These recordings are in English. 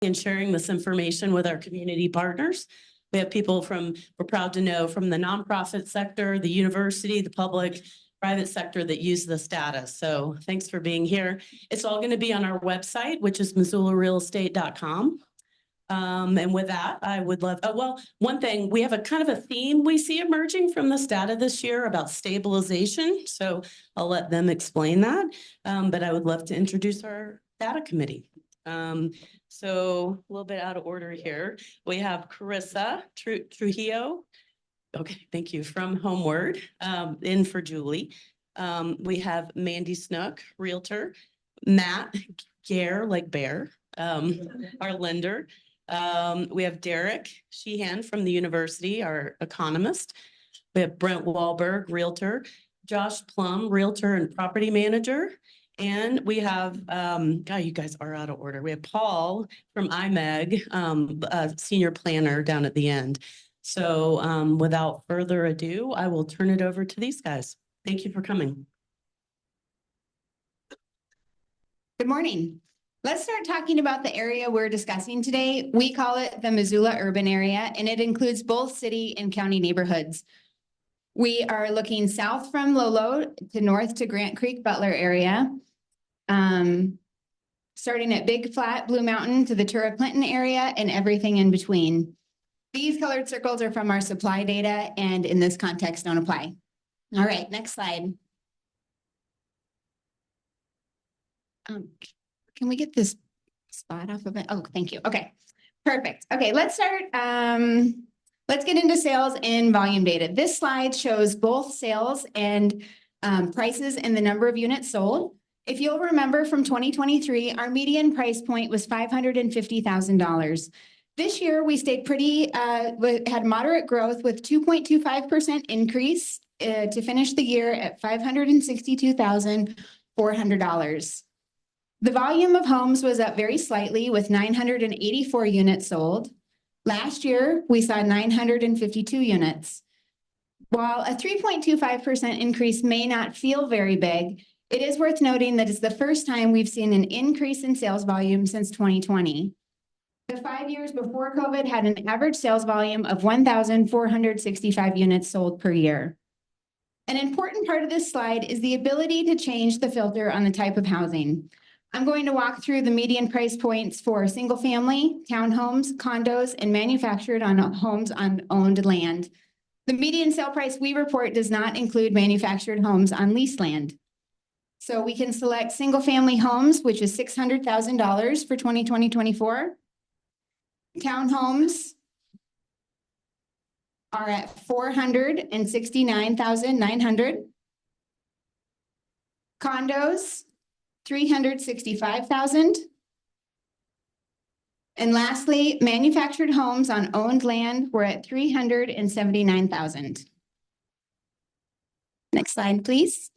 and sharing this information with our community partners. We have people we're proud to know, from the nonprofit sector, the university, the public, private sector that use this data. So thanks for being here. It's all going to be on our website, which is MissoulaRealEstate.com. And with that, I would love, one thing, we have a kind of a theme we see emerging from this data this year about stabilization. So I'll let them explain that. But I would love to introduce our data committee. So a little bit out of order here. We have Carissa Trujillo. Okay, thank you. From Homeward, in for Julie. We have Mandy Snook, Realtor. Matt Gare, like bear, our lender. We have Derek Sheehan from the university, our economist. We have Brent Wahlberg, Realtor. Josh Plum, Realtor and Property Manager. And we have, you guys are out of order. We have Paul from IMEG, a senior planner down at the end. So without further ado, I will turn it over to these guys. Thank you for coming. Good morning. Let's start talking about the area we're discussing today. We call it the Missoula urban area, and it includes both city and county neighborhoods. We are looking south from Lolo to north to Grant Creek Butler area. Starting at Big Flat, Blue Mountain to the Tura Clinton area and everything in between. These colored circles are from our supply data and in this context don't apply. All right, next slide. Can we get this spot off of it? Oh, thank you. Okay, perfect. Okay, let's start. Let's get into sales and volume data. This slide shows both sales and prices and the number of units sold. If you'll remember from 2023, our median price point was $550,000. This year, we stayed had moderate growth with 2.25% increase to finish the year at $562,400. The volume of homes was up very slightly with 984 units sold. Last year, we saw 952 units. While a 3.25% increase may not feel very big, it is worth noting that it's the first time we've seen an increase in sales volume since 2020. The 5 years before COVID had an average sales volume of 1,465 units sold per year. An important part of this slide is the ability to change the filter on the type of housing. I'm going to walk through the median price points for single family, townhomes, condos, and manufactured homes on owned land. The median sale price we report does not include manufactured homes on leased land. So we can select single family homes, which is $600,000 for 2024. Townhomes are at $469,900. Condos, $365,000. And lastly, manufactured homes on owned land were at $379,000. Next slide, please.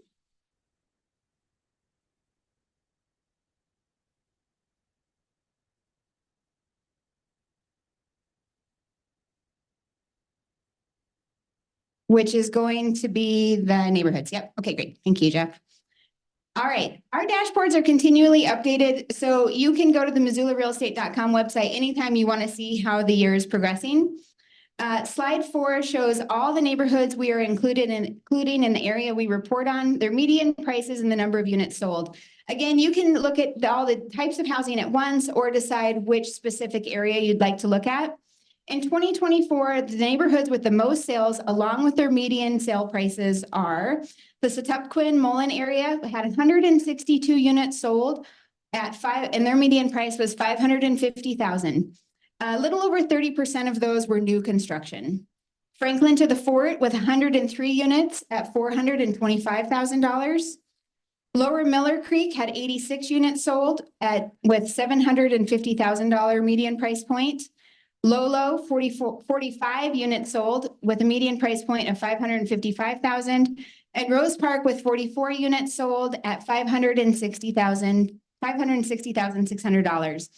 Which is going to be the neighborhoods. Yep. Okay, great. Thank you, Jeff. All right. Our dashboards are continually updated, so you can go to the MissoulaRealEstate.com website anytime you want to see how the year is progressing. Slide 4 shows all the neighborhoods we are including in the area we report on, their median prices and the number of units sold. Again, you can look at all the types of housing at once or decide which specific area you'd like to look at. In 2024, the neighborhoods with the most sales, along with their median sale prices, are the Setupquin Mullen area had 162 units sold at and their median price was $550,000. A little over 30% of those were new construction. Franklin to the Fort with 103 units at $425,000. Lower Miller Creek had 86 units sold with $750,000 median price point. Lolo, 45 units sold with a median price point of $555,000, and Rose Park with 44 units sold at $560,600.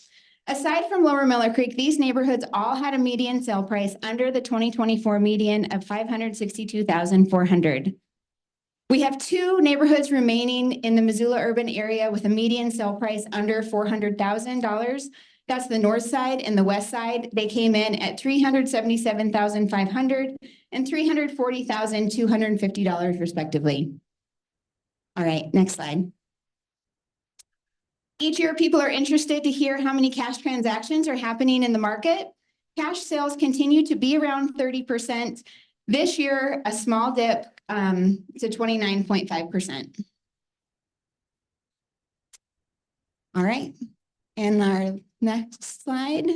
Aside from Lower Miller Creek, these neighborhoods all had a median sale price under the 2024 median of $562,400. We have 2 neighborhoods remaining in the Missoula urban area with a median sale price under $400,000. That's the north side, and the west side, they came in at $377,500 and $340,250 respectively. All right, next slide. Each year, people are interested to hear how many cash transactions are happening in the market. Cash sales continue to be around 30%. This year, a small dip to 29.5%. All right, and our next slide.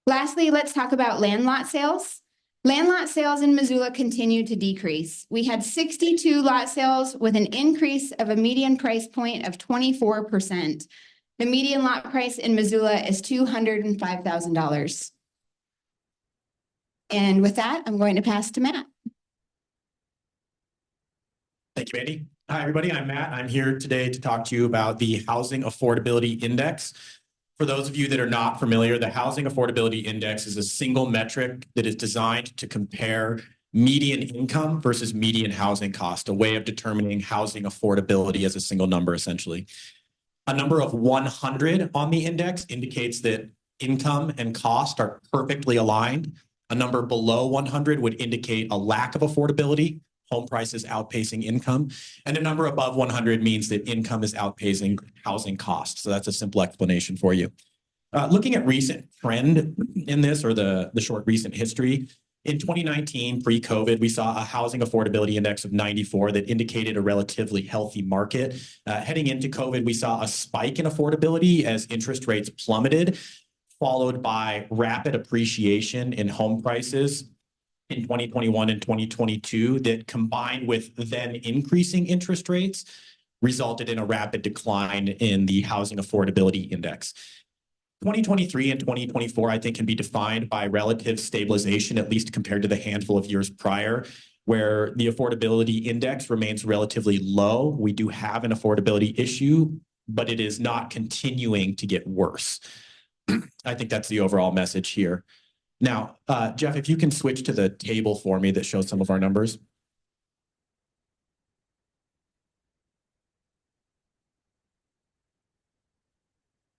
Lastly, let's talk about land lot sales. Land lot sales in Missoula continue to decrease. We had 62 lot sales with an increase of a median price point of 24%. The median lot price in Missoula is $205,000. And with that, I'm going to pass to Matt. Thank you, Andy. Hi, everybody. I'm Matt. I'm here today to talk to you about the Housing Affordability Index. For those of you that are not familiar, the Housing Affordability Index is a single metric that is designed to compare median income versus median housing cost, a way of determining housing affordability as a single number, essentially. A number of 100 on the index indicates that income and cost are perfectly aligned. A number below 100 would indicate a lack of affordability, home prices outpacing income, and a number above 100 means that income is outpacing housing costs. So that's a simple explanation for you. Looking at recent trend in this, or the short recent history, in 2019, pre-COVID, we saw a housing affordability index of 94 that indicated a relatively healthy market. Heading into COVID, we saw a spike in affordability as interest rates plummeted, followed by rapid appreciation in home prices in 2021 and 2022 that, combined with then increasing interest rates, resulted in a rapid decline in the housing affordability index. 2023 and 2024, I think, can be defined by relative stabilization, at least compared to the handful of years prior, where the affordability index remains relatively low. We do have an affordability issue, but it is not continuing to get worse. I think that's the overall message here. Now, Jeff, if you can switch to the table for me that shows some of our numbers.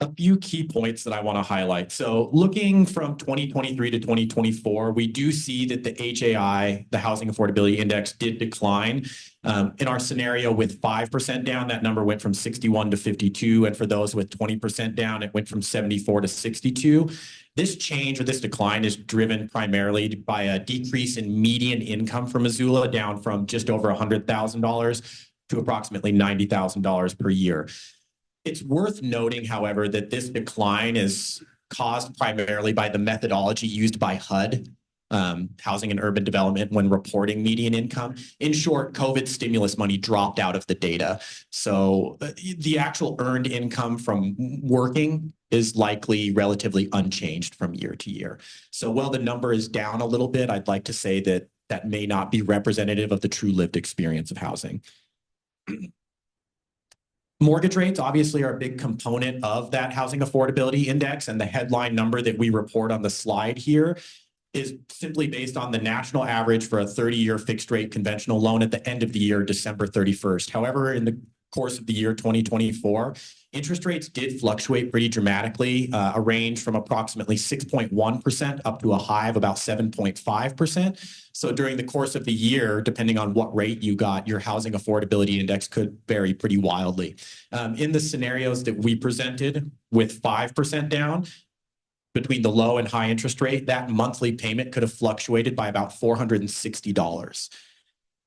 A few key points that I want to highlight. So looking from 2023 to 2024, we do see that the HAI, the Housing Affordability Index, did decline. In our scenario with 5% down, that number went from 61 to 52. And for those with 20% down, it went from 74 to 62. This change, or this decline, is driven primarily by a decrease in median income for Missoula, down from just over $100,000 to approximately $90,000 per year. It's worth noting, however, that this decline is caused primarily by the methodology used by HUD, Housing and Urban Development, when reporting median income. In short, COVID stimulus money dropped out of the data. So the actual earned income from working is likely relatively unchanged from year to year. So while the number is down a little bit, I'd like to say that that may not be representative of the true lived experience of housing. Mortgage rates obviously are a big component of that housing affordability index, and the headline number that we report on the slide here is simply based on the national average for a 30-year fixed rate conventional loan at the end of the year, December 31st. However, in the course of the year 2024, interest rates did fluctuate pretty dramatically, a range from approximately 6.1% up to a high of about 7.5%. So during the course of the year, depending on what rate you got, your housing affordability index could vary pretty wildly. In the scenarios that we presented with 5% down, between the low and high interest rate, that monthly payment could have fluctuated by about $460.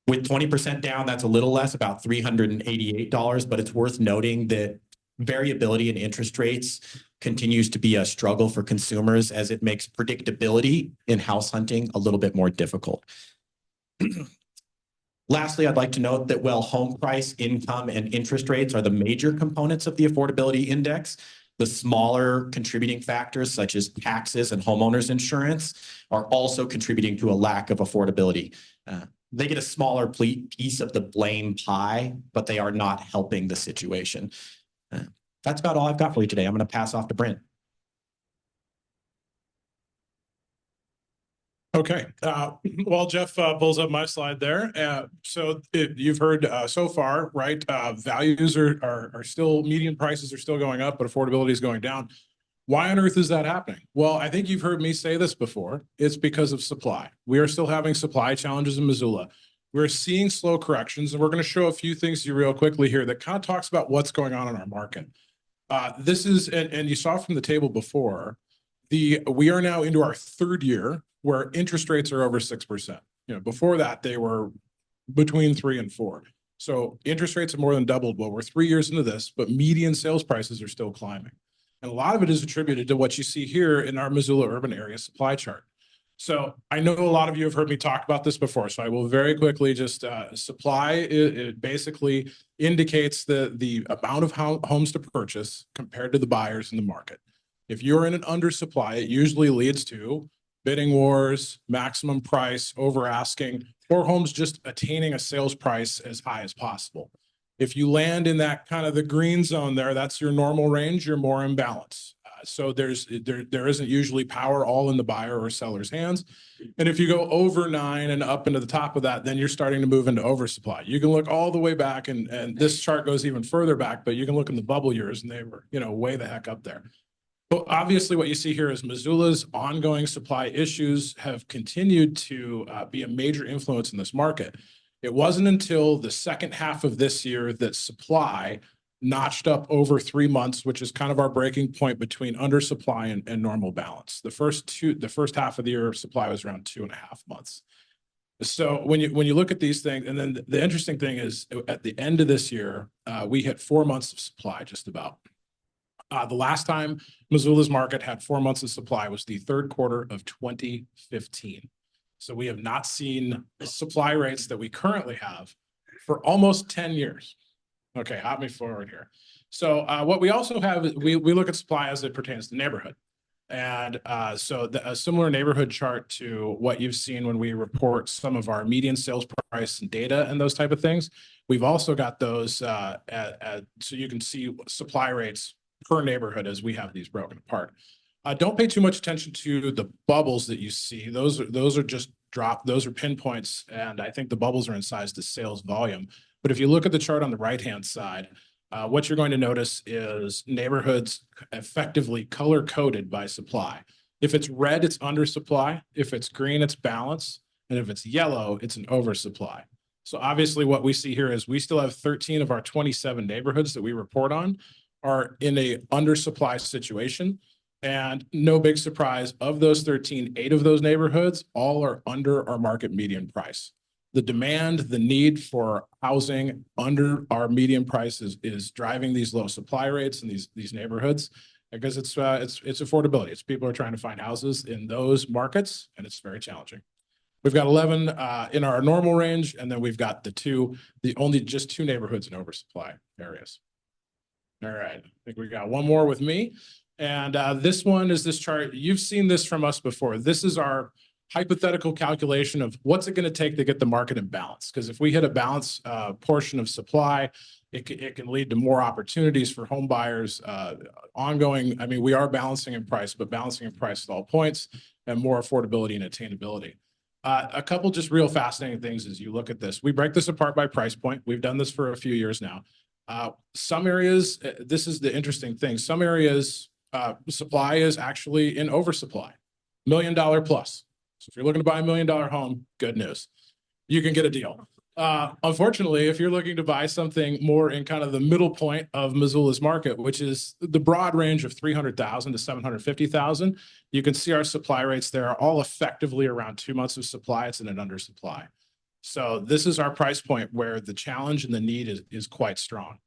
With 20% down, that's a little less, about $388, but it's worth noting that variability in interest rates continues to be a struggle for consumers, as it makes predictability in house hunting a little bit more difficult. Lastly, I'd like to note that while home price, income, and interest rates are the major components of the affordability index, the smaller contributing factors such as taxes and homeowners insurance are also contributing to a lack of affordability. They get a smaller piece of the blame pie, but they are not helping the situation. That's about all I've got for you today. I'm going to pass off to Brent. Okay. While Jeff pulls up my slide there, you've heard so far, right? Values are still, median prices are still going up, but affordability is going down. Why on earth is that happening? Well, I think you've heard me say this before. It's because of supply. We are still having supply challenges in Missoula. We're seeing slow corrections, and we're going to show a few things to you real quickly here that kind of talks about what's going on in our market. This is, and you saw from the table before, we are now into our third year where interest rates are over 6%. Before that, they were between 3 and 4. So interest rates have more than doubled. Well, we're 3 years into this, but median sales prices are still climbing. And a lot of it is attributed to what you see here in our Missoula urban area supply chart. So I know a lot of you have heard me talk about this before, so I will very quickly just supply. It basically indicates the amount of homes to purchase compared to the buyers in the market. If you're in an undersupply, it usually leads to bidding wars, maximum price, over asking, or homes just attaining a sales price as high as possible. If you land in that kind of the green zone there, that's your normal range, you're more in balance. So there isn't usually power all in the buyer or seller's hands. And if you go over 9 and up into the top of that, then you're starting to move into oversupply. You can look all the way back, and this chart goes even further back, but you can look in the bubble years and they were, way the heck up there. But obviously what you see here is Missoula's ongoing supply issues have continued to be a major influence in this market. It wasn't until the second half of this year that supply notched up over 3 months, which is kind of our breaking point between undersupply and normal balance. The first half of the year supply was around 2.5 months. So when you look at these things, and then the interesting thing is at the end of this year, we hit 4 months of supply just about. The last time Missoula's market had 4 months of supply was the third quarter of 2015. So we have not seen supply rates that we currently have for almost 10 years. Okay, hop me forward here. So what we also have, we look at supply as it pertains to neighborhood. And so a similar neighborhood chart to what you've seen when we report some of our median sales price and data and those type of things. We've also got those so you can see supply rates per neighborhood as we have these broken apart. Don't pay too much attention to the bubbles that you see. Those are just those are pinpoints, and I think the bubbles are in size to sales volume. But if you look at the chart on the right-hand side, what you're going to notice is neighborhoods effectively color-coded by supply. If it's red, it's undersupply. If it's green, it's balance. And if it's yellow, it's an oversupply. So obviously what we see here is we still have 13 of our 27 neighborhoods that we report on are in a undersupply situation. And no big surprise, of those 13, 8 of those neighborhoods all are under our market median price. The demand, the need for housing under our median price is driving these low supply rates in these neighborhoods because it's affordability. It's people are trying to find houses in those markets, and it's very challenging. We've got 11 in our normal range, and then we've got only just 2 neighborhoods in oversupply areas. All right, I think we got one more with me. And this one is this chart. You've seen this from us before. This is our hypothetical calculation of what's it going to take to get the market in balance. Because if we hit a balance portion of supply, it can lead to more opportunities for home buyers. Ongoing, I mean, we are balancing in price, but balancing in price at all points and more affordability and attainability. A couple just real fascinating things as you look at this. We break this apart by price point. We've done this for a few years now. Some areas, this is the interesting thing. Some areas, supply is actually in oversupply, $1 million plus. So if you're looking to buy $1 million home, good news. You can get a deal. Unfortunately, if you're looking to buy something more in kind of the middle point of Missoula's market, which is the broad range of 300,000 to 750,000, you can see our supply rates there are all effectively around 2 months of supply. It's in an undersupply. So this is our price point where the challenge and the need is quite strong.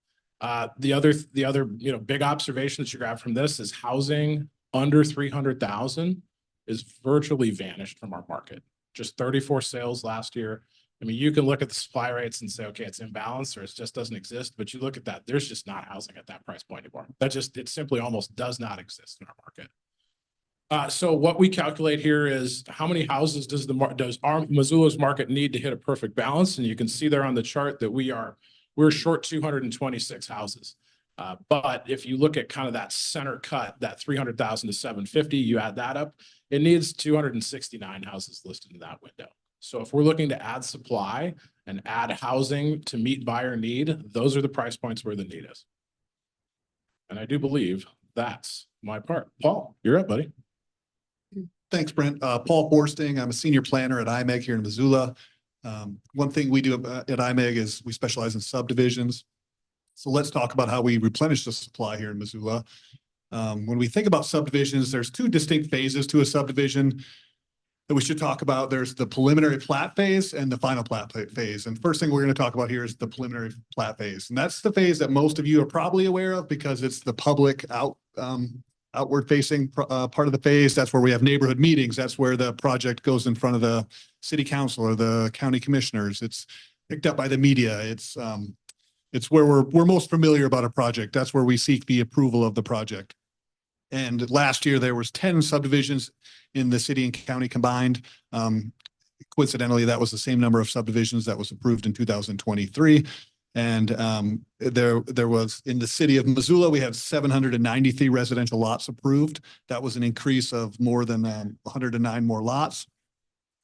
The other big observation that you grab from this is housing under 300,000 is virtually vanished from our market. Just 34 sales last year. I mean, you can look at the supply rates and say, okay, it's imbalanced or it just doesn't exist. But you look at that, there's just not housing at that price point anymore. It simply almost does not exist in our market. So what we calculate here is how many houses does our Missoula's market need to hit a perfect balance? And you can see there on the chart that we're short 226 houses. But if you look at kind of that center cut, that 300,000 to 750, you add that up, it needs 269 houses listed in that window. So if we're looking to add supply and add housing to meet buyer need, those are the price points where the need is. And I do believe that's my part. Paul, you're up, buddy. Thanks, Brent. Paul Forsting. I'm a senior planner at IMEG here in Missoula. One thing we do at IMEG is we specialize in subdivisions. So let's talk about how we replenish the supply here in Missoula. When we think about subdivisions, there's two distinct phases to a subdivision that we should talk about. There's the preliminary plat phase and the final plat phase. And first thing we're going to talk about here is the preliminary plat phase. And that's the phase that most of you are probably aware of because it's the public outward facing part of the phase. That's where we have neighborhood meetings. That's where the project goes in front of the city council or the county commissioners. It's picked up by the media. It's where we're most familiar about a project. That's where we seek the approval of the project. And last year there was 10 subdivisions in the city and county combined. Coincidentally, that was the same number of subdivisions that was approved in 2023. And there was, in the city of Missoula, we had 793 residential lots approved. That was an increase of more than 109 more lots.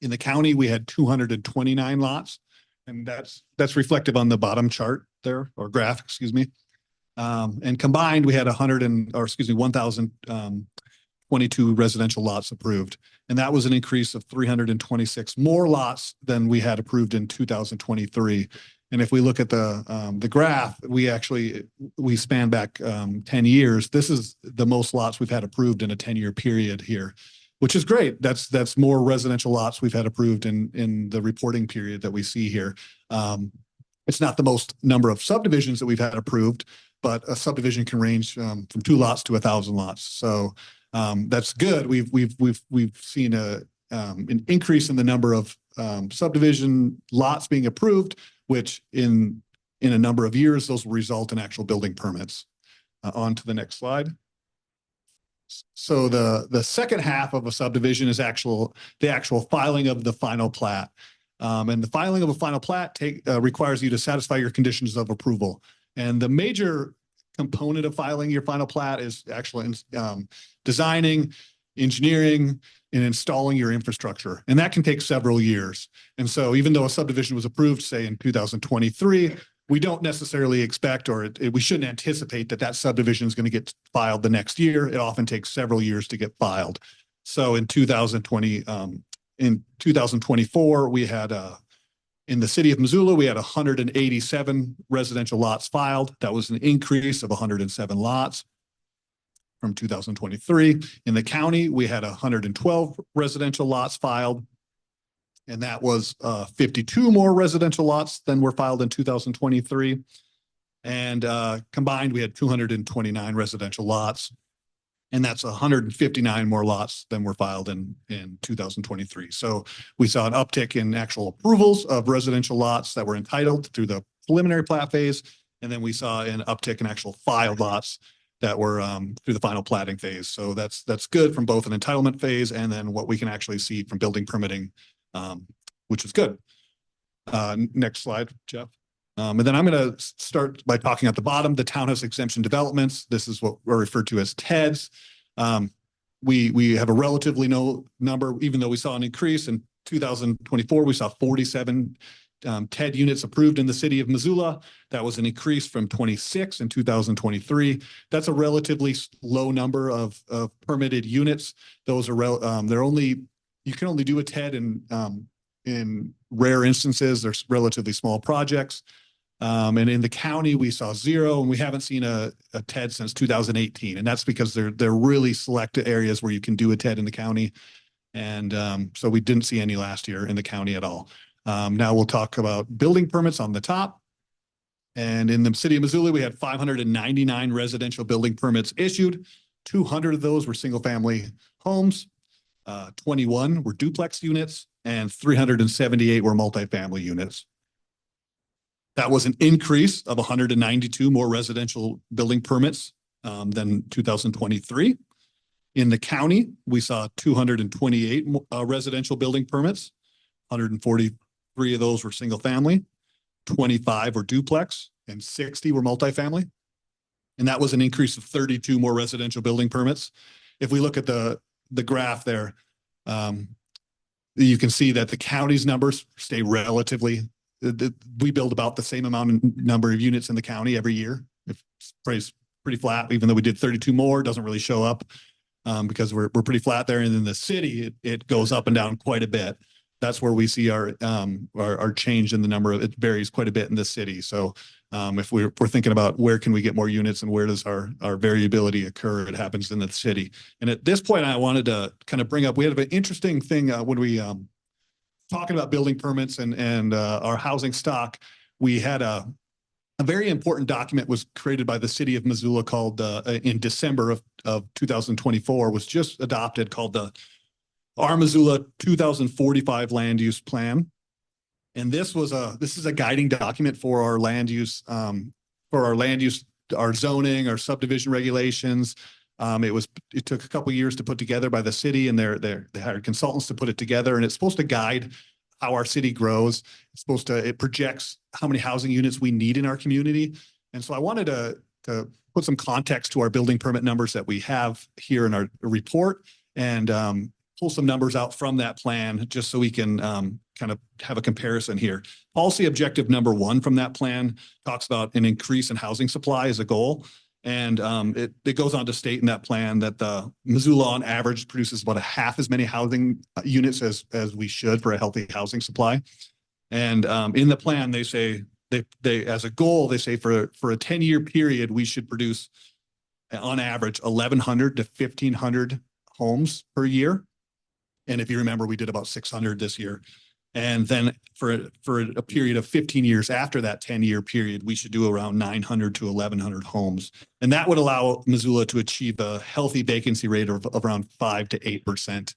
In the county, we had 229 lots. And that's reflective on the bottom chart there, or graph, excuse me. And combined, we had 1,022 residential lots approved. And that was an increase of 326 more lots than we had approved in 2023. And if we look at the graph, we span back 10 years. This is the most lots we've had approved in a 10-year period here, which is great. That's more residential lots we've had approved in the reporting period that we see here. It's not the most number of subdivisions that we've had approved, but a subdivision can range from 2 lots to 1,000 lots. So that's good. We've seen an increase in the number of subdivision lots being approved, which in a number of years, those will result in actual building permits. On to the next slide. So the second half of a subdivision is the actual filing of the final plat. And the filing of a final plat requires you to satisfy your conditions of approval. And the major component of filing your final plat is actually designing, engineering, and installing your infrastructure. And that can take several years. And so even though a subdivision was approved, say in 2023, we don't necessarily expect, or we shouldn't anticipate that subdivision is going to get filed the next year. It often takes several years to get filed. So in 2024, we had in the city of Missoula, we had 187 residential lots filed. That was an increase of 107 lots from 2023. In the county, we had 112 residential lots filed. And that was 52 more residential lots than were filed in 2023. And combined, we had 229 residential lots. And that's 159 more lots than were filed in 2023. So we saw an uptick in actual approvals of residential lots that were entitled through the preliminary plat phase. And then we saw an uptick in actual filed lots that were through the final platting phase. So that's good from both an entitlement phase and then what we can actually see from building permitting, which is good. Next slide, Jeff. And then I'm going to start by talking at the bottom, the townhouse exemption developments. This is what we're referred to as TEDs. We have a relatively low number, even though we saw an increase in 2024, we saw 47 TED units approved in the city of Missoula. That was an increase from 26 in 2023. That's a relatively low number of permitted units. Those are you can only do a TED in rare instances. There's relatively small projects. And in the county, we saw 0, and we haven't seen a TED since 2018. And that's because they're really select areas where you can do a TED in the county. And so we didn't see any last year in the county at all. Now we'll talk about building permits on the top. And in the city of Missoula, we had 599 residential building permits issued. 200 of those were single family homes. 21 were duplex units and 378 were multifamily units. That was an increase of 192 more residential building permits than 2023. In the county, we saw 228 residential building permits. 143 of those were single family, 25 were duplex, and 60 were multifamily. And that was an increase of 32 more residential building permits. If we look at the graph there, you can see that the county's numbers stay relatively. We build about the same number of units in the county every year. If pretty flat, even though we did 32 more, doesn't really show up because we're pretty flat there. And in the city, it goes up and down quite a bit. That's where we see our change in the number of, it varies quite a bit in the city. So if we're thinking about where can we get more units and where does our variability occur, it happens in the city. And at this point, I wanted to kind of bring up, we had an interesting thing when we talking about building permits and our housing stock. We had a very important document was created by the city of Missoula called in December of 2024, was just adopted, called the Our Missoula 2045 Land Use Plan. And this is a guiding document for our land use, our zoning, our subdivision regulations. It took a couple of years to put together by the city, and they hired consultants to put it together, and it's supposed to guide how our city grows. It projects how many housing units we need in our community. And so I wanted to put some context to our building permit numbers that we have here in our report, and pull some numbers out from that plan just so we can kind of have a comparison here. Policy objective number 1 from that plan talks about an increase in housing supply as a goal. And it goes on to state in that plan that the Missoula on average produces about a half as many housing units as we should for a healthy housing supply. And in the plan, they say they as a goal, they say for a 10-year period, we should produce on average 1,100 to 1,500 homes per year. And if you remember, we did about 600 this year. And then for a period of 15 years after that 10-year period, we should do around 900 to 1,100 homes. And that would allow Missoula to achieve a healthy vacancy rate of around 5 to 8%.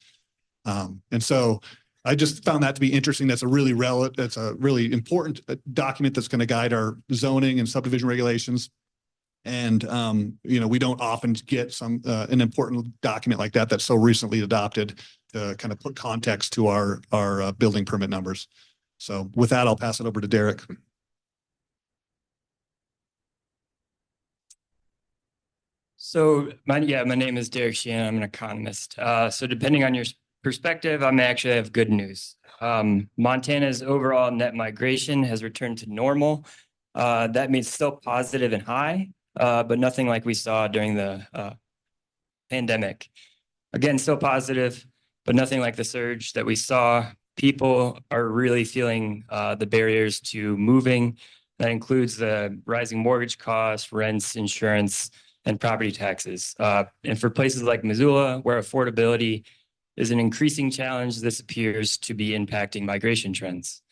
And so I just found that to be interesting. That's a really important document that's going to guide our zoning and subdivision regulations. And, we don't often get an important document like that that's so recently adopted to kind of put context to our building permit numbers. So with that, I'll pass it over to Derek. So my name is Derek Sheehan. I'm an economist. So depending on your perspective, I may actually have good news. Montana's overall net migration has returned to normal. That means still positive and high, but nothing like we saw during the pandemic. Again, still positive, but nothing like the surge that we saw. People are really feeling the barriers to moving. That includes the rising mortgage costs, rents, insurance, and property taxes. And for places like Missoula, where affordability is an increasing challenge, this appears to be impacting migration trends.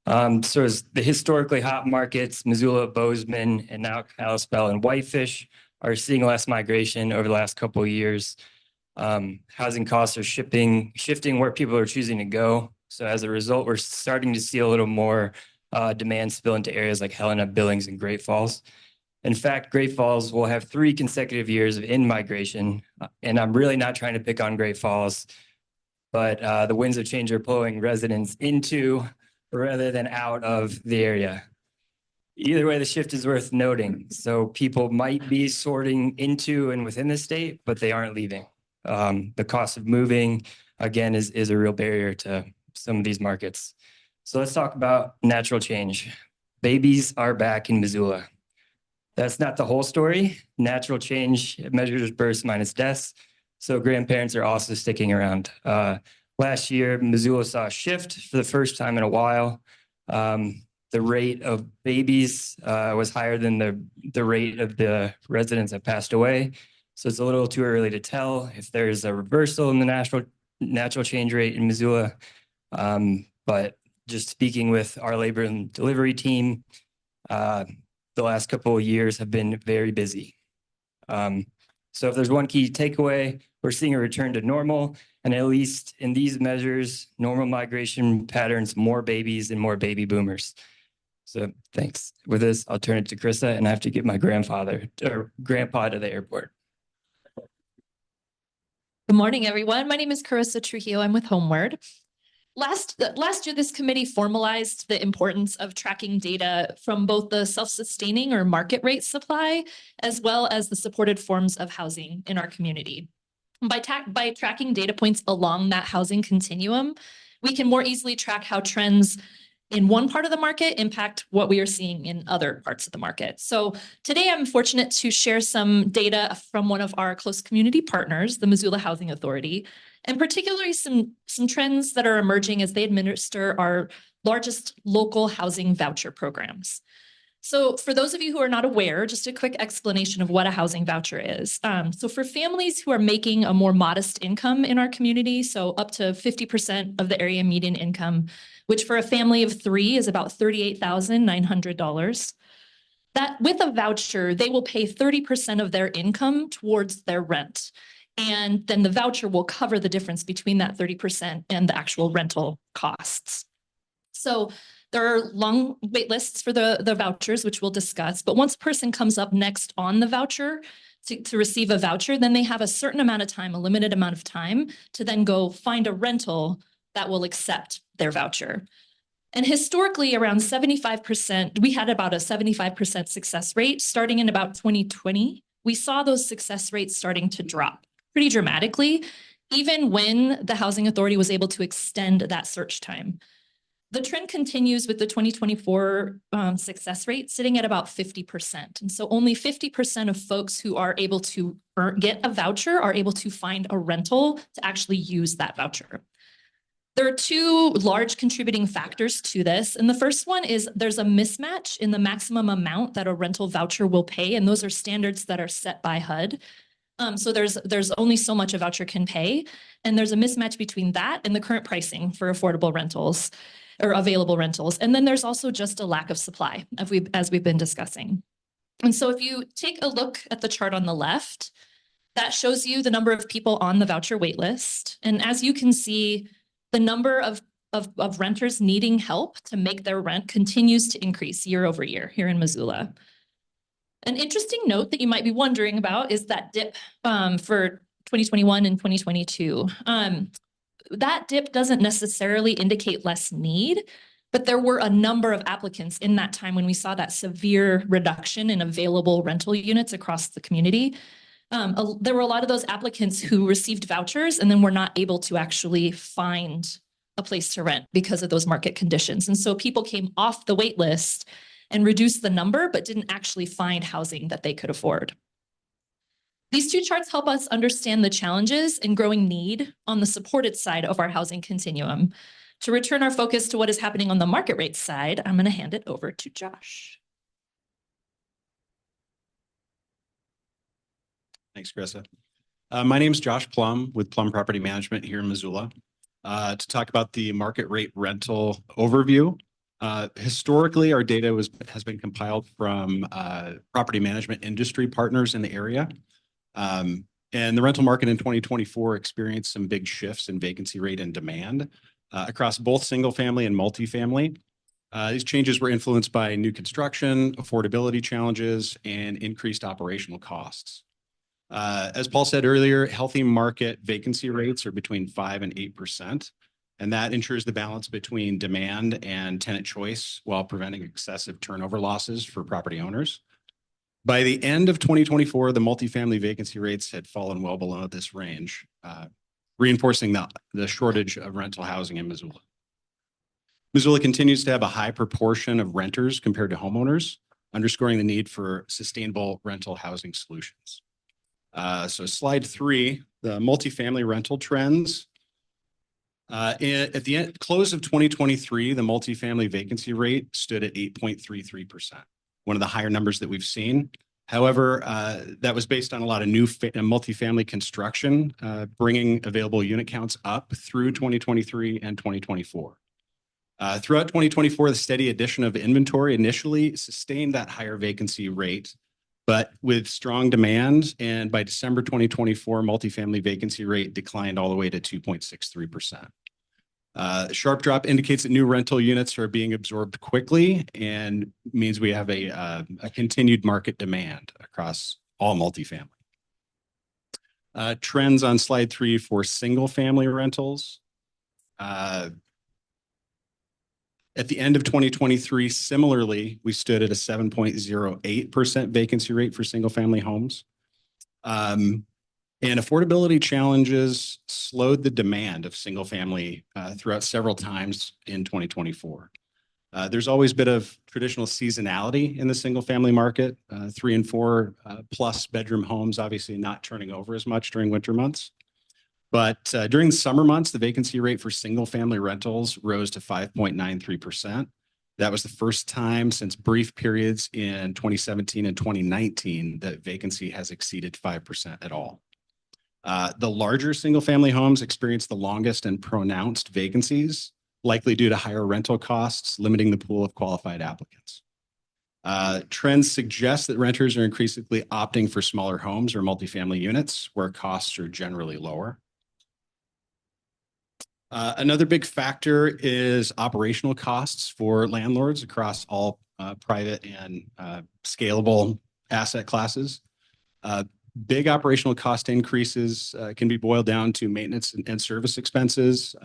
So as the historically hot markets, Missoula, Bozeman, and now Kalispell and Whitefish are seeing less migration over the last couple of years. Housing costs are shifting where people are choosing to go. So as a result, we're starting to see a little more demand spill into areas like Helena, Billings, and Great Falls. In fact, Great Falls will have 3 consecutive years of in-migration. And I'm really not trying to pick on Great Falls, but the winds of change are pulling residents into rather than out of the area. Either way, the shift is worth noting. So people might be sorting into and within the state, but they aren't leaving. The cost of moving, again, is a real barrier to some of these markets. So let's talk about natural change. Babies are back in Missoula. That's not the whole story. Natural change measures births minus deaths. So grandparents are also sticking around. Last year, Missoula saw a shift for the first time in a while. The rate of babies was higher than the rate of the residents that passed away. So it's a little too early to tell if there's a reversal in the natural change rate in Missoula. But just speaking with our labor and delivery team, the last couple of years have been very busy. So if there's one key takeaway, we're seeing a return to normal, and at least in these measures, normal migration patterns, more babies and more baby boomers. So thanks. With this, I'll turn it to Krista, and I have to get my grandpa to the airport. Good morning, everyone. My name is Carissa Trujillo. I'm with Homeward. Last year, this committee formalized the importance of tracking data from both the self-sustaining or market rate supply, as well as the supported forms of housing in our community. By tracking data points along that housing continuum, we can more easily track how trends in one part of the market impact what we are seeing in other parts of the market. So today I'm fortunate to share some data from one of our close community partners, the Missoula Housing Authority, and particularly some trends that are emerging as they administer our largest local housing voucher programs. So for those of you who are not aware, just a quick explanation of what a housing voucher is. So for families who are making a more modest income in our community, so up to 50% of the area median income, which for a family of 3 is about $38,900. That with a voucher, they will pay 30% of their income towards their rent. And then the voucher will cover the difference between that 30% and the actual rental costs. So there are long wait lists for the vouchers, which we'll discuss. But once a person comes up next on the voucher to receive a voucher, then they have a certain amount of time, a limited amount of time, to then go find a rental that will accept their voucher. And historically, around 75%, we had about a 75% success rate. Starting in about 2020, we saw those success rates starting to drop pretty dramatically, even when the Housing Authority was able to extend that search time. The trend continues with the 2024 success rate sitting at about 50%. And so only 50% of folks who are able to get a voucher are able to find a rental to actually use that voucher. There are 2 large contributing factors to this. And the first one is there's a mismatch in the maximum amount that a rental voucher will pay. And those are standards that are set by HUD. So there's only so much a voucher can pay. And there's a mismatch between that and the current pricing for affordable rentals or available rentals. And then there's also just a lack of supply, as we've been discussing. And so if you take a look at the chart on the left, that shows you the number of people on the voucher wait list. And as you can see, the number of renters needing help to make their rent continues to increase year over year here in Missoula. An interesting note that you might be wondering about is that dip for 2021 and 2022. That dip doesn't necessarily indicate less need, but there were a number of applicants in that time when we saw that severe reduction in available rental units across the community. There were a lot of those applicants who received vouchers and then were not able to actually find a place to rent because of those market conditions. And so people came off the wait list and reduced the number, but didn't actually find housing that they could afford. These 2 charts help us understand the challenges and growing need on the supported side of our housing continuum. To return our focus to what is happening on the market rate side, I'm going to hand it over to Josh. Thanks, Carissa. My name is Josh Plum with Plum Property Management here in Missoula to talk about the market rate rental overview. Historically, our data has been compiled from property management industry partners in the area. And the rental market in 2024 experienced some big shifts in vacancy rate and demand across both single family and multifamily. These changes were influenced by new construction, affordability challenges, and increased operational costs. As Paul said earlier, healthy market vacancy rates are between 5% and 8%, and that ensures the balance between demand and tenant choice while preventing excessive turnover losses for property owners. By the end of 2024, the multifamily vacancy rates had fallen well below this range, reinforcing the shortage of rental housing in Missoula. Missoula continues to have a high proportion of renters compared to homeowners, underscoring the need for sustainable rental housing solutions. So slide 3, the multifamily rental trends. At the close of 2023, the multifamily vacancy rate stood at 8.33%. One of the higher numbers that we've seen. However, that was based on a lot of new multifamily construction, bringing available unit counts up through 2023 and 2024. Throughout 2024, the steady addition of inventory initially sustained that higher vacancy rate, but with strong demand, and by December 2024, multifamily vacancy rate declined all the way to 2.63%. Sharp drop indicates that new rental units are being absorbed quickly and means we have a continued market demand across all multifamily. Trends on slide 3 for single family rentals. At the end of 2023, similarly, we stood at a 7.08% vacancy rate for single family homes. And affordability challenges slowed the demand of single family throughout several times in 2024. There's always a bit of traditional seasonality in the single family market, 3 and 4 plus bedroom homes, obviously not turning over as much during winter months. But during the summer months, the vacancy rate for single family rentals rose to 5.93%. That was the first time since brief periods in 2017 and 2019 that vacancy has exceeded 5% at all. The larger single family homes experienced the longest and pronounced vacancies, likely due to higher rental costs, limiting the pool of qualified applicants. Trends suggest that renters are increasingly opting for smaller homes or multifamily units where costs are generally lower. Another big factor is operational costs for landlords across all private and scalable asset classes. Big operational cost increases can be boiled down to maintenance and service expenses,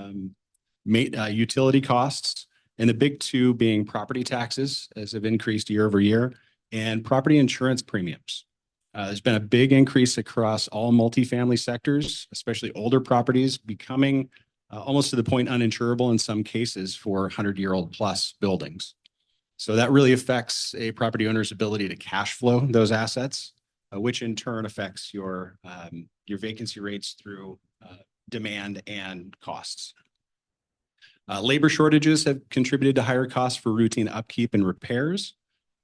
utility costs, and the big two being property taxes, as have increased year over year, and property insurance premiums. There's been a big increase across all multifamily sectors, especially older properties, becoming almost to the point uninsurable in some cases for 100-year-old plus buildings. So that really affects a property owner's ability to cash flow those assets, which in turn affects your vacancy rates through demand and costs. Labor shortages have contributed to higher costs for routine upkeep and repairs.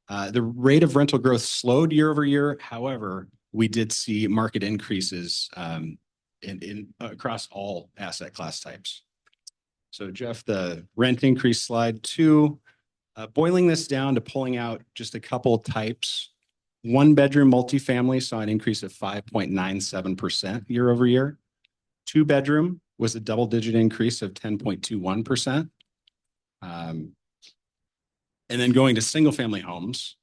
The rate of rental growth slowed year over year. However, we did see market increases across all asset class types. So Jeff, the rent increase slide 2, boiling this down to pulling out just a couple types. 1-bedroom multifamily saw an increase of 5.97% year over year. 2-bedroom was a double-digit increase of 10.21%. And then going to single-family homes,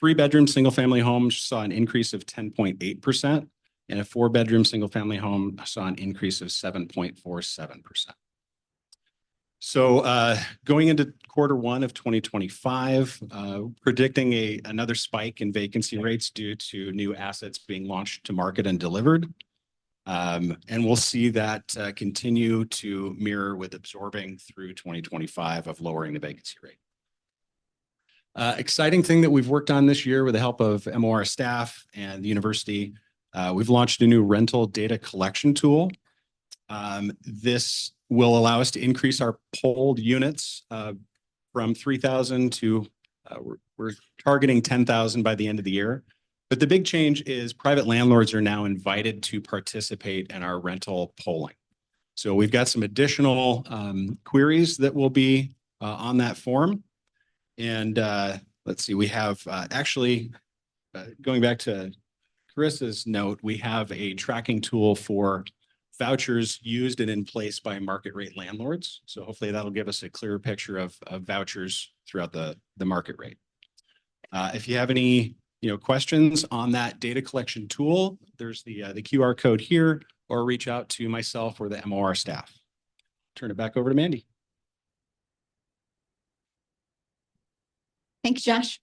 3-bedroom single-family homes saw an increase of 10.8%, and a 4-bedroom single-family home saw an increase of 7.47%. So going into Q1 of 2025, predicting another spike in vacancy rates due to new assets being launched to market and delivered. And we'll see that continue to mirror with absorbing through 2025 of lowering the vacancy rate. Exciting thing that we've worked on this year with the help of MOR staff and the university, we've launched a new rental data collection tool. This will allow us to increase our polled units from 3,000 to we're targeting 10,000 by the end of the year. But the big change is private landlords are now invited to participate in our rental polling. So we've got some additional queries that will be on that form. And let's see, we have actually going back to Carissa's note, we have a tracking tool for vouchers used and in place by market rate landlords. So hopefully that'll give us a clearer picture of vouchers throughout the market rate. If you have any questions on that data collection tool, there's the QR code here, or reach out to myself or the MOR staff. Turn it back over to Mandy. Thanks, Josh.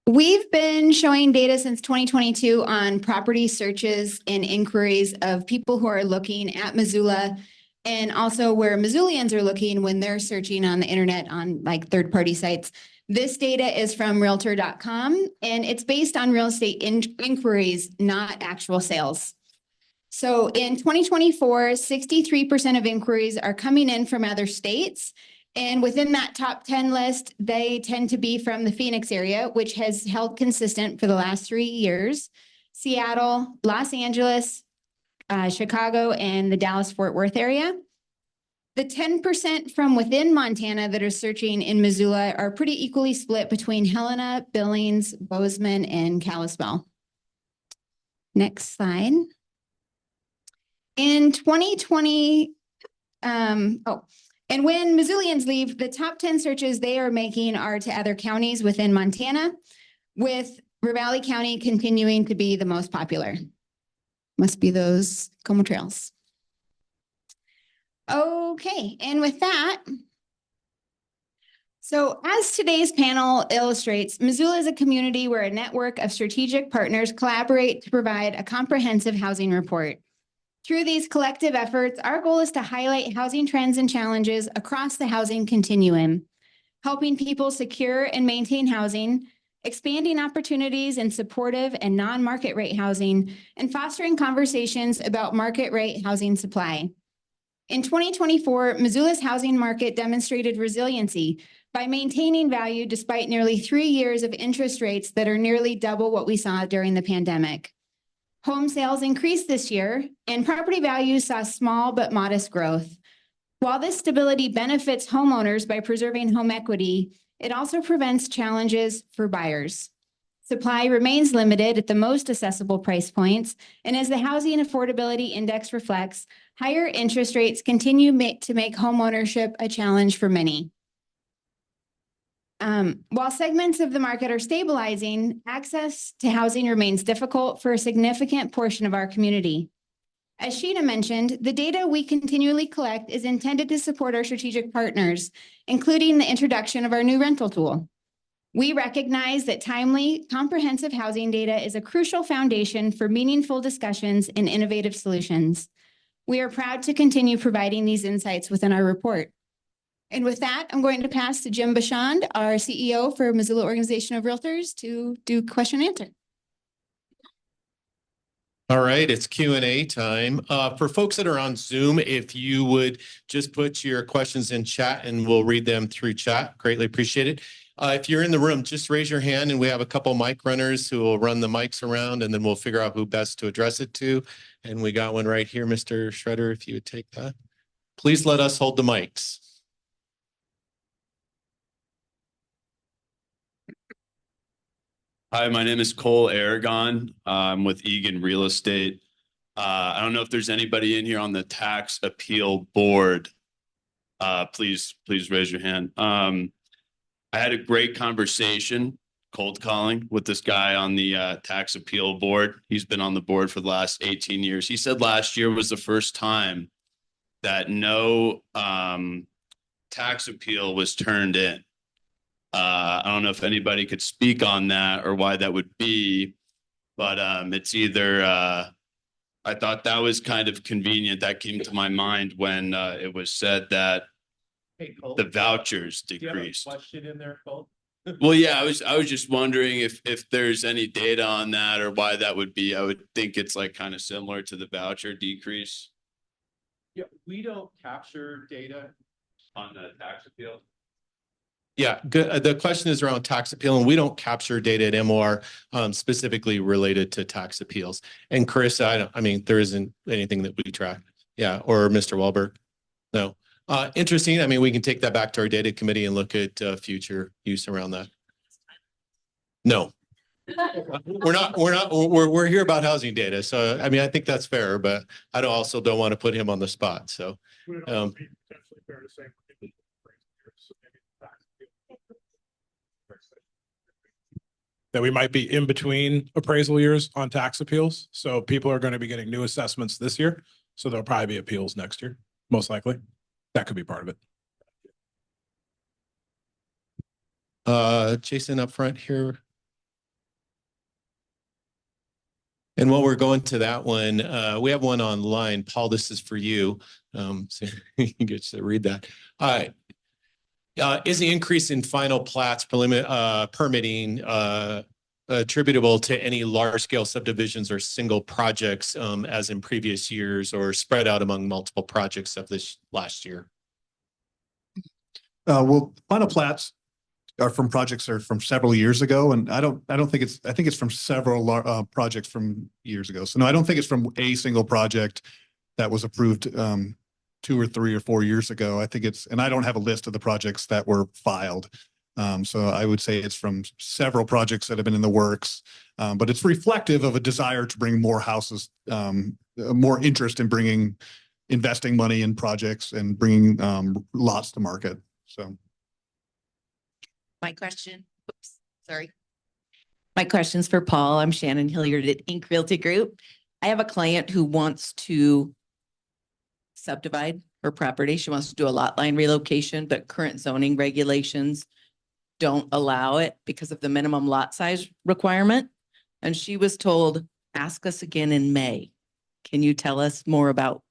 We've been showing data since 2022 on property searches and inquiries of people who are looking at Missoula, and also where Missoulians are looking when they're searching on the internet on like third-party sites. This data is from Realtor.com, and it's based on real estate inquiries, not actual sales. So in 2024, 63% of inquiries are coming in from other states. And within that top 10 list, they tend to be from the Phoenix area, which has held consistent for the last 3 years. Seattle, Los Angeles, Chicago, and the Dallas-Fort Worth area. The 10% from within Montana that are searching in Missoula are pretty equally split between Helena, Billings, Bozeman, and Kalispell. Next slide. In 2020, and when Missoulians leave, the top 10 searches they are making are to other counties within Montana, with Ravalli County continuing to be the most popular. Must be those Como Trails. Okay, and with that, so as today's panel illustrates, Missoula is a community where a network of strategic partners collaborate to provide a comprehensive housing report. Through these collective efforts, our goal is to highlight housing trends and challenges across the housing continuum. helping people secure and maintain housing, expanding opportunities in supportive and non-market rate housing, and fostering conversations about market rate housing supply. In 2024, Missoula's housing market demonstrated resiliency by maintaining value despite nearly 3 years of interest rates that are nearly double what we saw during the pandemic. Home sales increased this year, and property values saw small but modest growth. While this stability benefits homeowners by preserving home equity, it also prevents challenges for buyers. Supply remains limited at the most accessible price points, and as the Housing Affordability Index reflects, higher interest rates continue to make homeownership a challenge for many. While segments of the market are stabilizing, access to housing remains difficult for a significant portion of our community. As Sheena mentioned, the data we continually collect is intended to support our strategic partners, including the introduction of our new rental tool. We recognize that timely, comprehensive housing data is a crucial foundation for meaningful discussions and innovative solutions. We are proud to continue providing these insights within our report. And with that, I'm going to pass to Jim Bashand, our CEO for Missoula Organization of Realtors, to do question and answer. All right, it's Q&A time. For folks that are on Zoom, if you would just put your questions in chat and we'll read them through chat, greatly appreciate it. If you're in the room, just raise your hand and we have a couple mic runners who will run the mics around and then we'll figure out who best to address it to. And we got one right here, Mr. Schroeder, if you would take that. Please let us hold the mics. Hi, my name is Cole Aragon. I'm with Egan Real Estate. I don't know if there's anybody in here on the tax appeal board. Please raise your hand. I had a great conversation, cold calling, with this guy on the tax appeal board. He's been on the board for the last 18 years. He said last year was the first time that no tax appeal was turned in. I don't know if anybody could speak on that or why that would be, but it's either, I thought that was kind of convenient. That came to my mind when it was said that the vouchers decreased. Question in there, Cole? Well, yeah, I was just wondering if there's any data on that or why that would be. I would think it's like kind of similar to the voucher decrease. Yeah, we don't capture data on the tax appeal. Yeah, good. The question is around tax appeal, and we don't capture data at MOR specifically related to tax appeals. And Chris, I mean, there isn't anything that we track. Yeah, or Mr. Wahlberg. No. Interesting. I mean, we can take that back to our data committee and look at future use around that. No. We're here about housing data. So, I mean, I think that's fair, but I also don't want to put him on the spot. So, that we might be in between appraisal years on tax appeals. So people are going to be getting new assessments this year. So there'll probably be appeals next year, most likely. That could be part of it. Jason up front here. And while we're going to that one, we have one online. Paul, this is for you. So you get to read that. All right. Is the increase in final plats permitting attributable to any large-scale subdivisions or single projects as in previous years, or spread out among multiple projects of this last year? Well, final plats are from projects that are from several years ago, and I don't think it's, I think it's from several projects from years ago. So no, I don't think it's from a single project that was approved 2 or 3 or 4 years ago. I think it's, and I don't have a list of the projects that were filed. So I would say it's from several projects that have been in the works, but it's reflective of a desire to bring more houses, more interest in bringing investing money in projects and bringing lots to market. So. My question, oops, sorry. My question's for Paul. I'm Shannon Hilliard at Inc. Realty Group. I have a client who wants to subdivide her property. She wants to do a lot line relocation, but current zoning regulations don't allow it because of the minimum lot size requirement. And she was told, ask us again in May. Can you tell us more about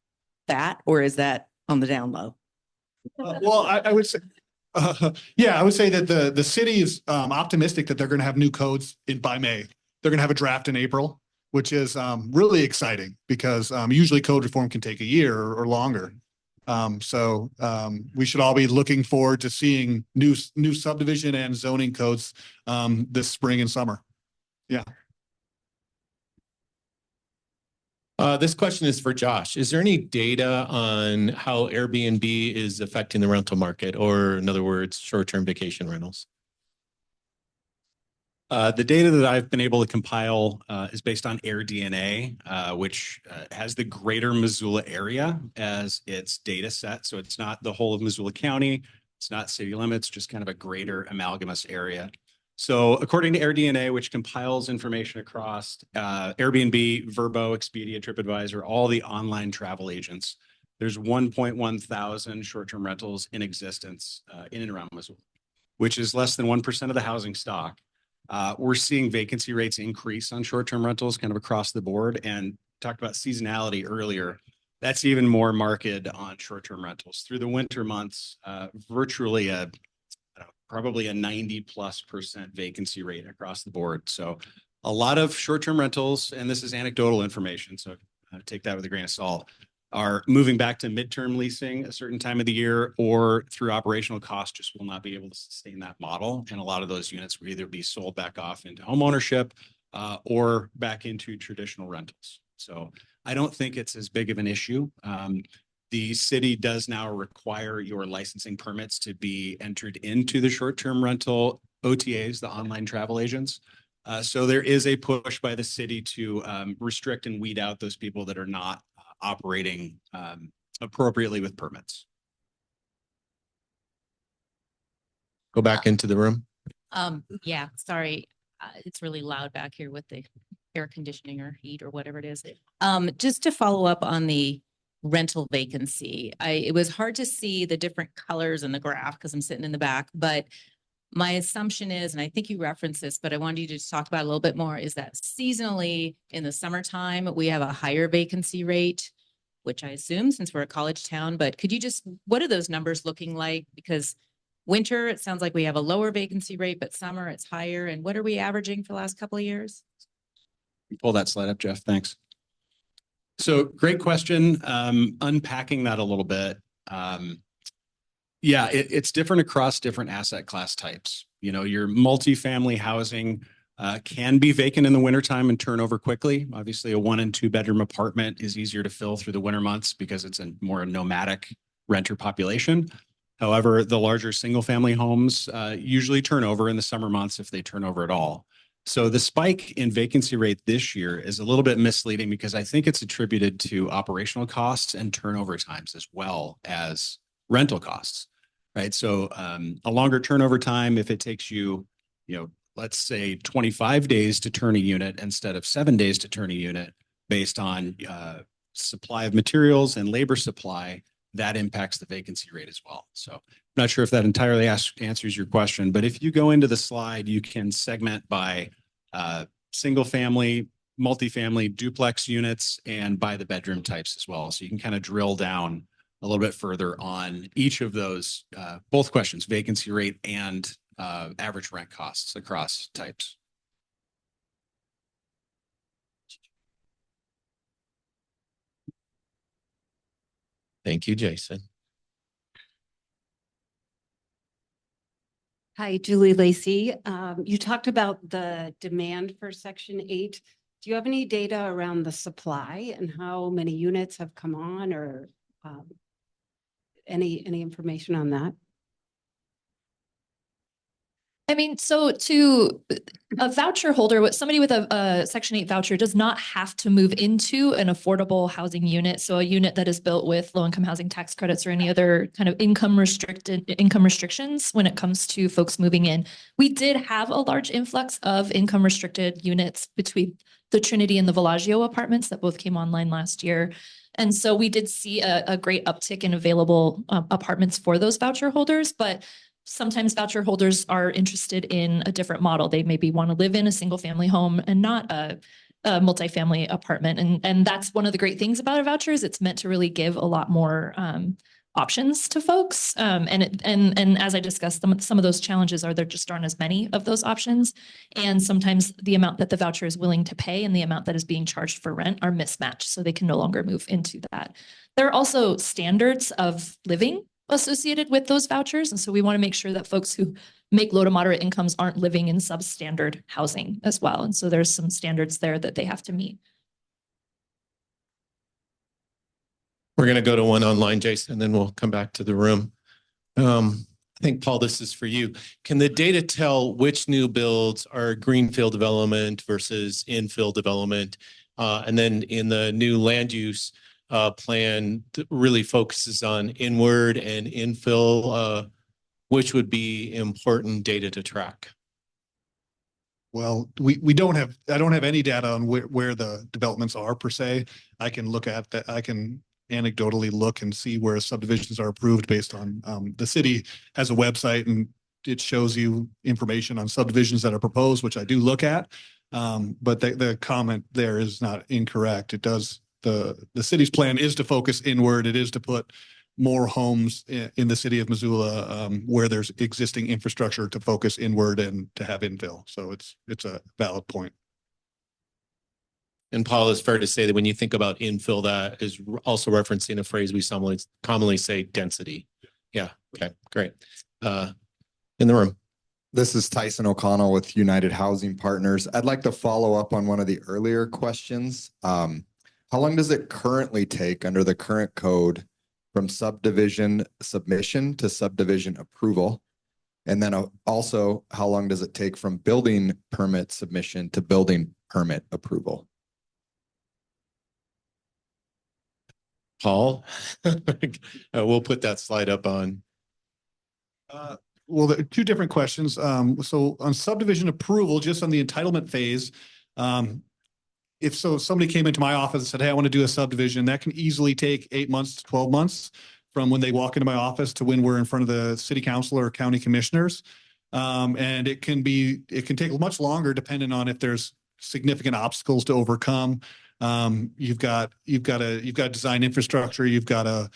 that, or is that on the down low? Well, I would say, Yeah, I would say that the city is optimistic that they're going to have new codes by May. They're going to have a draft in April, which is really exciting because usually code reform can take a year or longer. So we should all be looking forward to seeing new subdivision and zoning codes this spring and summer. Yeah. This question is for Josh. Is there any data on how Airbnb is affecting the rental market, or in other words, short-term vacation rentals? The data that I've been able to compile is based on AirDNA, which has the greater Missoula area as its data set. So it's not the whole of Missoula County. It's not city limits, just kind of a greater amalgamous area. So according to AirDNA, which compiles information across Airbnb, Vrbo, Expedia, TripAdvisor, all the online travel agents, there's 1.1 thousand short-term rentals in existence in and around Missoula, which is less than 1% of the housing stock. We're seeing vacancy rates increase on short-term rentals kind of across the board, and talked about seasonality earlier. That's even more marked on short-term rentals. Through the winter months, virtually probably a 90+% vacancy rate across the board. So a lot of short-term rentals, and this is anecdotal information, so take that with a grain of salt, are moving back to midterm leasing a certain time of the year, or through operational costs just will not be able to sustain that model. And a lot of those units will either be sold back off into home ownership or back into traditional rentals. So I don't think it's as big of an issue. The city does now require your licensing permits to be entered into the short-term rental OTAs, the online travel agents. So there is a push by the city to restrict and weed out those people that are not operating appropriately with permits. Go back into the room. Yeah, sorry. It's really loud back here with the air conditioning or heat or whatever it is. Just to follow up on the rental vacancy, it was hard to see the different colors in the graph because I'm sitting in the back, but my assumption is, and I think you referenced this, but I wanted you to just talk about it a little bit more, is that seasonally in the summertime, we have a higher vacancy rate, which I assume since we're a college town, but could you just, what are those numbers looking like? Because winter, it sounds like we have a lower vacancy rate, but summer it's higher. And what are we averaging for the last couple of years? Pull that slide up, Jeff. Thanks. So great question. Unpacking that a little bit. Yeah, it's different across different asset class types. You know, your multifamily housing can be vacant in the wintertime and turn over quickly. Obviously, a 1 and 2 bedroom apartment is easier to fill through the winter months because it's a more nomadic renter population. However, the larger single family homes usually turn over in the summer months if they turn over at all. So the spike in vacancy rate this year is a little bit misleading because I think it's attributed to operational costs and turnover times as well as rental costs, right? So a longer turnover time, if it takes you, let's say 25 days to turn a unit instead of 7 days to turn a unit based on supply of materials and labor supply, that impacts the vacancy rate as well. So I'm not sure if that entirely answers your question, but if you go into the slide, you can segment by single family, multifamily, duplex units, and by the bedroom types as well. So you can kind of drill down a little bit further on each of those, both questions, vacancy rate and average rent costs across types. Thank you, Jason. Hi, Julie Lacey. You talked about the demand for Section 8. Do you have any data around the supply and how many units have come on, or any information on that? I mean, so to a voucher holder, somebody with a Section 8 voucher does not have to move into an affordable housing unit. So a unit that is built with low-income housing tax credits or any other kind of income restrictions when it comes to folks moving in. We did have a large influx of income restricted units between the Trinity and the Villaggio apartments that both came online last year. And so we did see a great uptick in available apartments for those voucher holders, but sometimes voucher holders are interested in a different model. They maybe want to live in a single family home and not a multifamily apartment. And that's one of the great things about a voucher is it's meant to really give a lot more options to folks. And as I discussed, some of those challenges are there just aren't as many of those options. And sometimes the amount that the voucher is willing to pay and the amount that is being charged for rent are mismatched, so they can no longer move into that. There are also standards of living associated with those vouchers. And so we want to make sure that folks who make low to moderate incomes aren't living in substandard housing as well. And so there's some standards there that they have to meet. We're going to go to one online, Jason, and then we'll come back to the room. I think, Paul, this is for you. Can the data tell which new builds are greenfield development versus infill development? And then in the new land use plan that really focuses on inward and infill, which would be important data to track? Well, we don't have, I don't have any data on where the developments are per se. I can look at that. I can anecdotally look and see where subdivisions are approved based on, the city has a website and it shows you information on subdivisions that are proposed, which I do look at. But the comment there is not incorrect. It does, the city's plan is to focus inward. It is to put more homes in the city of Missoula, where there's existing infrastructure to focus inward and to have infill. So it's a valid point. And Paul, it's fair to say that when you think about infill, that is also referencing a phrase we commonly say, density. Yeah. Okay, great. In the room. This is Tyson O'Connell with United Housing Partners. I'd like to follow up on one of the earlier questions. How long does it currently take under the current code from subdivision submission to subdivision approval? And then also, how long does it take from building permit submission to building permit approval? Paul, we'll put that slide up on. Well, there are two different questions. So on subdivision approval, just on the entitlement phase, if somebody came into my office and said, hey, I want to do a subdivision, that can easily take 8 months to 12 months from when they walk into my office to when we're in front of the city council or county commissioners. And it can take much longer depending on if there's significant obstacles to overcome. You've got design infrastructure, you've got to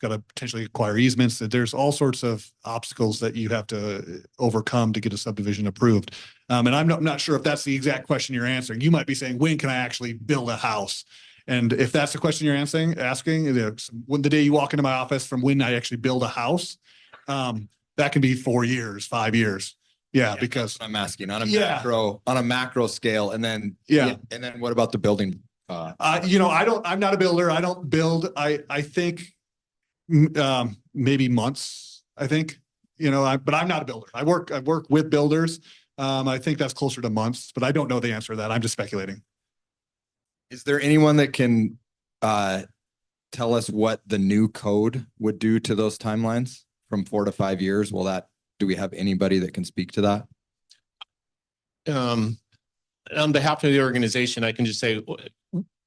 potentially acquire easements. There's all sorts of obstacles that you have to overcome to get a subdivision approved. And I'm not sure if that's the exact question you're answering. You might be saying, when can I actually build a house? And if that's the question you're asking, when the day you walk into my office from when I actually build a house, that can be 4 years, 5 years. Yeah, because I'm asking on a macro scale. And then, and then what about the building? I'm not a builder. I don't build. I think maybe months, I think, but I'm not a builder. I work with builders. I think that's closer to months, but I don't know the answer to that. I'm just speculating. Is there anyone that can tell us what the new code would do to those timelines from 4 to 5 years? Do we have anybody that can speak to that? On behalf of the organization, I can just say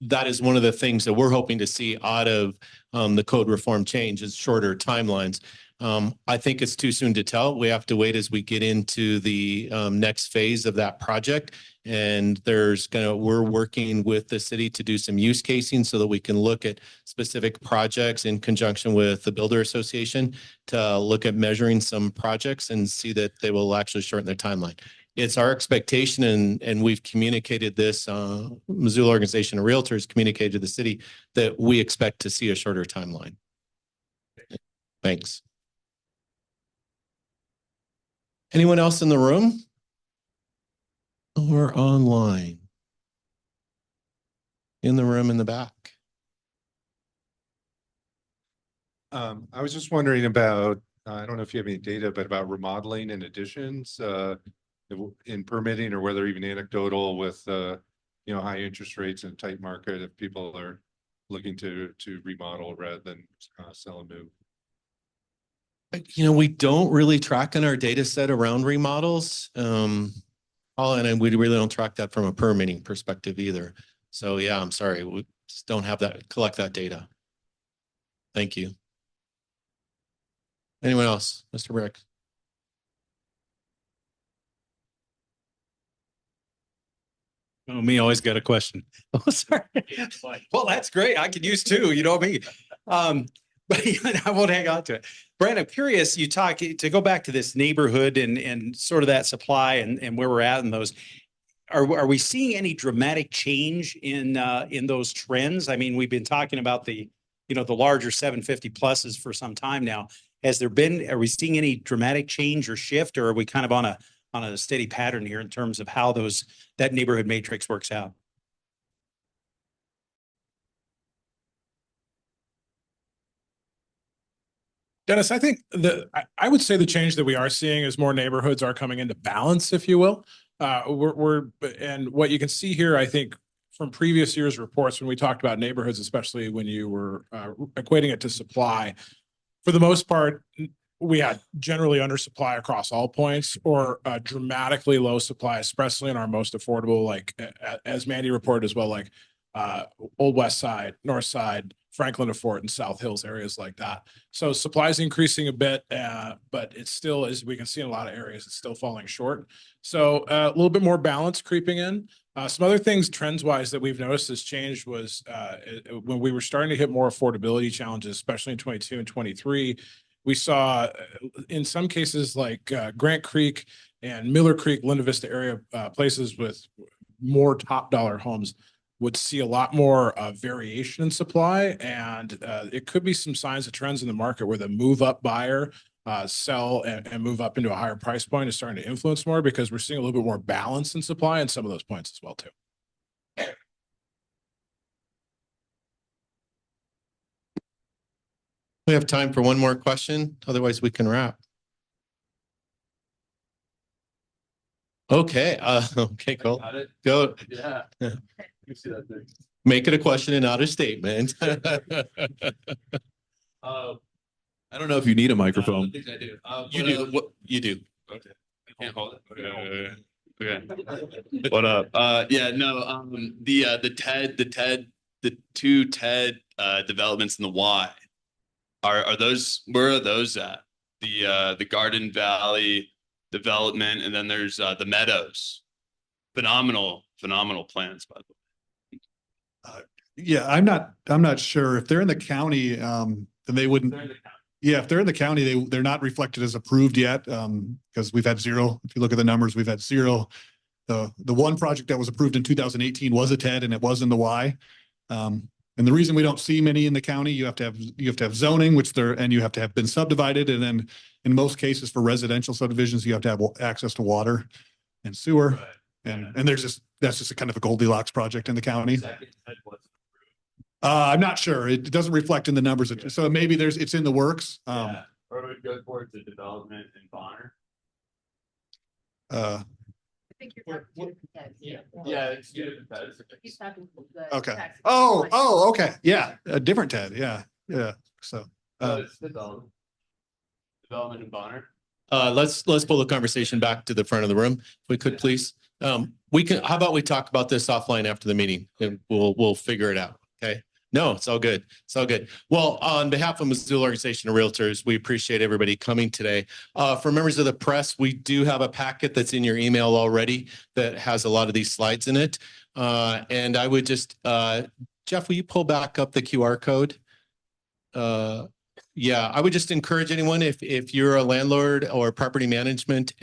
that is one of the things that we're hoping to see out of the code reform change is shorter timelines. I think it's too soon to tell. We have to wait as we get into the next phase of that project. And we're working with the city to do some use casing so that we can look at specific projects in conjunction with the Builder Association to look at measuring some projects and see that they will actually shorten their timeline. It's our expectation, and we've communicated this, Missoula Organization of Realtors communicated to the city that we expect to see a shorter timeline. Thanks. Anyone else in the room or online? In the room in the back. I was just wondering about, I don't know if you have any data, but about remodeling and additions in permitting, or whether even anecdotal with, high interest rates and a tight market, if people are looking to remodel rather than sell and move. We don't really track in our data set around remodels. And we really don't track that from a permitting perspective either. So yeah, I'm sorry. We just don't have collect that data. Thank you. Anyone else? Mr. Brick. Oh, me always got a question. Oh, sorry. Well, that's great. I could use two, you know me. but I won't hang on to it. Brian, I'm curious, you talk, to go back to this neighborhood and sort of that supply and where we're at in those. Are we seeing any dramatic change in those trends? I mean, we've been talking about the larger 750 pluses for some time now. Are we seeing any dramatic change or shift, or are we kind of on a steady pattern here in terms of how that neighborhood matrix works out? Dennis, I think I would say the change that we are seeing is more neighborhoods are coming into balance, if you will. And what you can see here, I think, from previous years' reports, when we talked about neighborhoods, especially when you were equating it to supply, for the most part, we had generally undersupply across all points, or dramatically low supply, especially in our most affordable, like as Mandy reported as well, like Old West Side, North Side, Franklin to Fort, and South Hills, areas like that. So supply is increasing a bit, but it's still, as we can see in a lot of areas, it's still falling short. So a little bit more balance creeping in. Some other things trends wise that we've noticed has changed was when we were starting to hit more affordability challenges, especially in 22 and 23, we saw in some cases like Grant Creek and Miller Creek, Linda Vista area, places with more top dollar homes would see a lot more variation in supply. And it could be some signs of trends in the market where the move up buyer sell and move up into a higher price point is starting to influence more, because we're seeing a little bit more balance in supply in some of those points as well too. We have time for one more question. Otherwise we can wrap. Okay. Okay, cool. Go. Yeah. You see that thing. Make it a question and not a statement. I don't know if you need a microphone. I think I do. You do. What you do. Okay. I can't hold it. Okay. What up? Yeah, no, the two TED developments in the Y. Are those, where are those at? The Garden Valley development, and then there's the Meadows. Phenomenal plans, by the way. Yeah, I'm not sure if they're in the county, then they wouldn't. Yeah, if they're in the county, they're not reflected as approved yet, because we've had zero. If you look at the numbers, we've had zero. The one project that was approved in 2018 was a TED, and it was in the Y. And the reason we don't see many in the county, you have to have zoning, and you have to have been subdivided, and then in most cases for residential subdivisions, you have to have access to water and sewer, and that's just a kind of a Goldilocks project in the county. I'm not sure. It doesn't reflect in the numbers. So maybe it's in the works. Or would go towards the development in Bonner. I think you're Yeah, it's two different TEDs. He's talking the Okay. tax- Oh, okay. Yeah, a different TED. Yeah. So. It's development in Bonner. Let's pull the conversation back to the front of the room, if we could, please. How about we talk about this offline after the meeting, and we'll figure it out. Okay. No, it's all good. It's all good. Well, on behalf of Missoula Organization of Realtors, we appreciate everybody coming today. For members of the press, we do have a packet that's in your email already that has a lot of these slides in it. And I would just, Jeff, will you pull back up the QR code? Yeah, I would just encourage anyone, if you're a landlord or property management,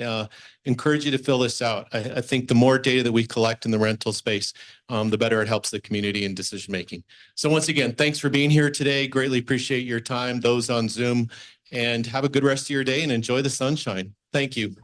encourage you to fill this out. I think the more data that we collect in the rental space, the better it helps the community in decision making. So once again, thanks for being here today. Greatly appreciate your time, those on Zoom, and have a good rest of your day and enjoy the sunshine. Thank you.